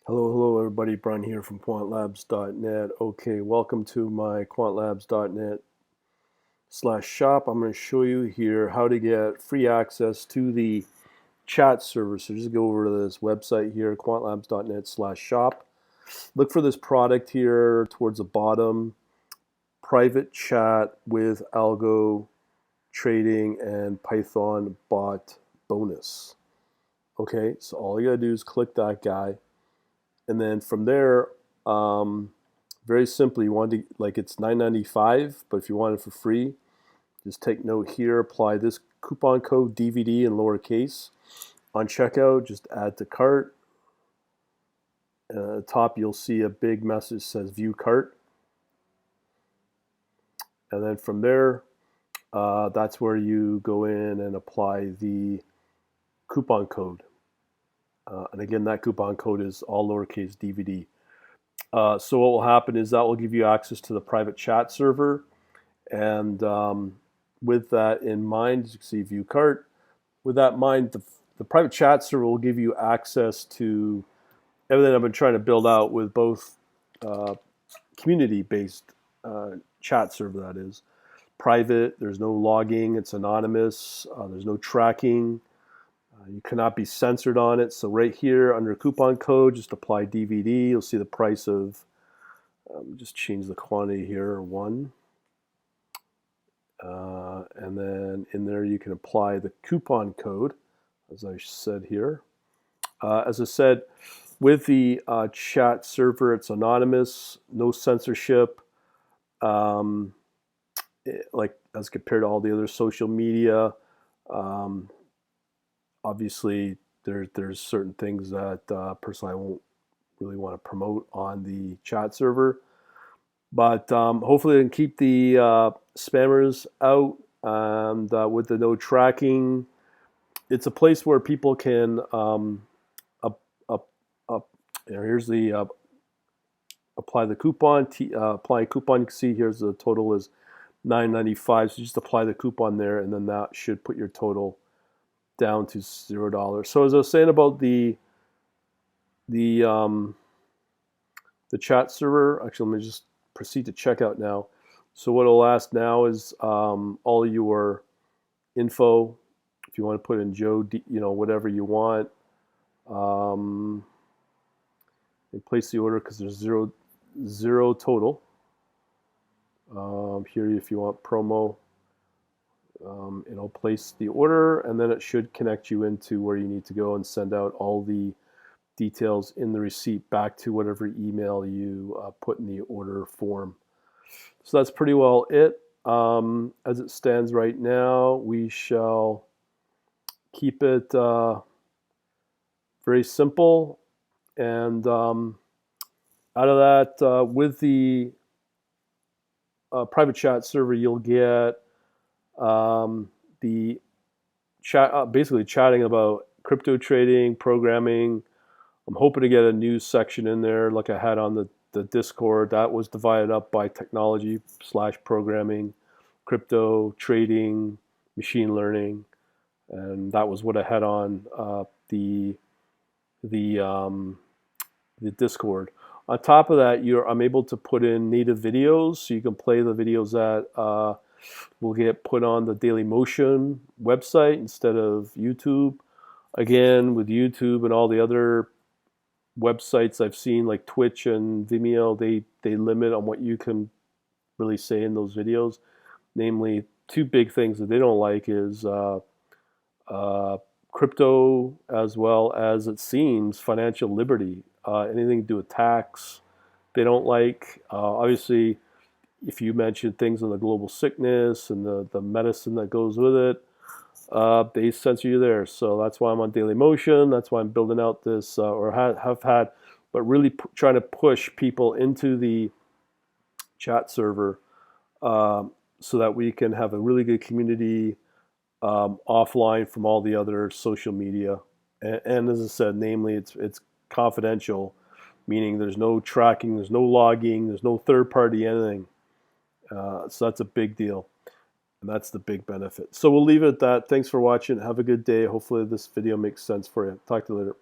Hello everybody. Brian here from quantlabs.net. Okay, welcome to my quantlabs.net/shop. I'm going to show you here how to get free access to the chat server. So just go over to this website here, quantlabs.net/shop. Look for this product here towards the bottom, private chat with algo trading and Python bot bonus. Okay, so all you gotta do is click that guy. And then from there, very simply, you want to, like, it's $9.95, but if you want it for free, just take note here, apply this coupon code DVD in lowercase. On checkout, just add to cart. At the top, you'll see a big message that says view cart. And then from there, that's where you go in and apply the coupon code. And again, that coupon code is all lowercase DVD. So what will happen is that will give you access to the private chat server. And with that in mind, as you can see, view cart. With that in mind, the private chat server will give you access to everything I've been trying to build out with both community-based chat server, that is. Private, there's no logging, it's anonymous, there's no tracking. You cannot be censored on it. So right here under coupon code, just apply DVD. You'll see the price of, just change the quantity here, 1. And then in there you can apply the coupon code, as I said here. As I said, with the chat server, it's anonymous, no censorship, like as compared to all the other social media. Obviously, there's certain things that personally I won't really want to promote on the chat server. But hopefully they can keep the spammers out. And with the no tracking, it's a place where people can here's the apply the coupon. Apply a coupon. You can see here's the total is $9.95. So just apply the coupon there, and then that should put your total down to $0. So as I was saying about the chat server, actually let me just proceed to checkout now. So what it'll ask now is all your info. If you want to put in Joe, whatever you want, and place the order because there's zero total. Here, if you want promo, it'll place the order, and then it should connect you into where you need to go and send out all the details in the receipt back to whatever email you put in the order form. So that's pretty well it. As it stands right now, we shall keep it very simple. And out of that, with the private chat server, you'll get the chat, basically chatting about crypto trading, programming. I'm hoping to get a news section in there like I had on the Discord. That was divided up by technology/programming, crypto, trading, machine learning, and that was what I had on the Discord. On top of that, I'm able to put in native videos, so you can play the videos that will get put on the Dailymotion website instead of YouTube. Again, with YouTube and all the other websites I've seen, like Twitch and Vimeo, they limit on what you can really say in those videos. Namely, two big things that they don't like is crypto, as well as, it seems, financial liberty. Anything to do with tax, they don't like. Obviously, if you mention things on the global sickness and the medicine that goes with it, they censor you there. So that's why I'm on Dailymotion. That's why I'm building out this, or have had, but really trying to push people into the chat server so that we can have a really good community offline from all the other social media. And as I said, namely, it's confidential, meaning there's no tracking, there's no logging, there's no third party anything. So that's a big deal. And that's the big benefit. So we'll leave it at that. Thanks for watching. Have a good day. Hopefully this video makes sense for you. Talk to you later.